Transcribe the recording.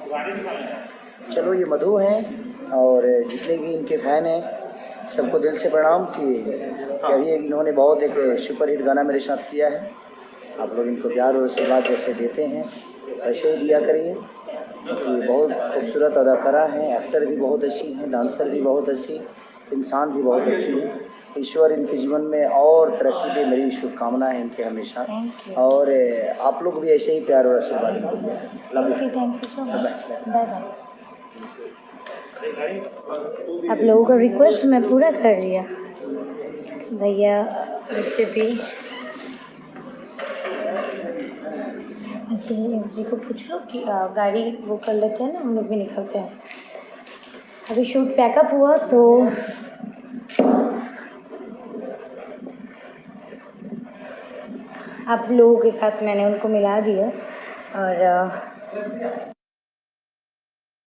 चलो, ये मधु हैं और जितने भी इनके फ़ैन हैं सबको दिल से प्रणाम कि अभी इन्होंने बहुत एक सुपर हिट गाना मेरे साथ किया है। आप लोग इनको प्यार और आशीर्वाद जैसे देते हैं वैसे ही दिया करिए। ये बहुत खूबसूरत अदाकारा हैं, एक्टर भी बहुत अच्छी हैं, डांसर भी बहुत अच्छी, इंसान भी बहुत अच्छी है। ईश्वर इनके जीवन में और तरक्की दे, मेरी शुभकामना है इनके हमेशा। और आप लोग भी ऐसे ही प्यार और आशीर्वाद दीजिए। Thank you so much. Bye bye. आप लोगों का रिक्वेस्ट मैं पूरा कर दिया भैया। वैसे भी एस जी को पूछ लो कि गाड़ी वो कर लेते हैं ना, हम लोग भी निकलते हैं। अभी शूट पैकअप हुआ तो आप लोगों के साथ मैंने उनको मिला दिया और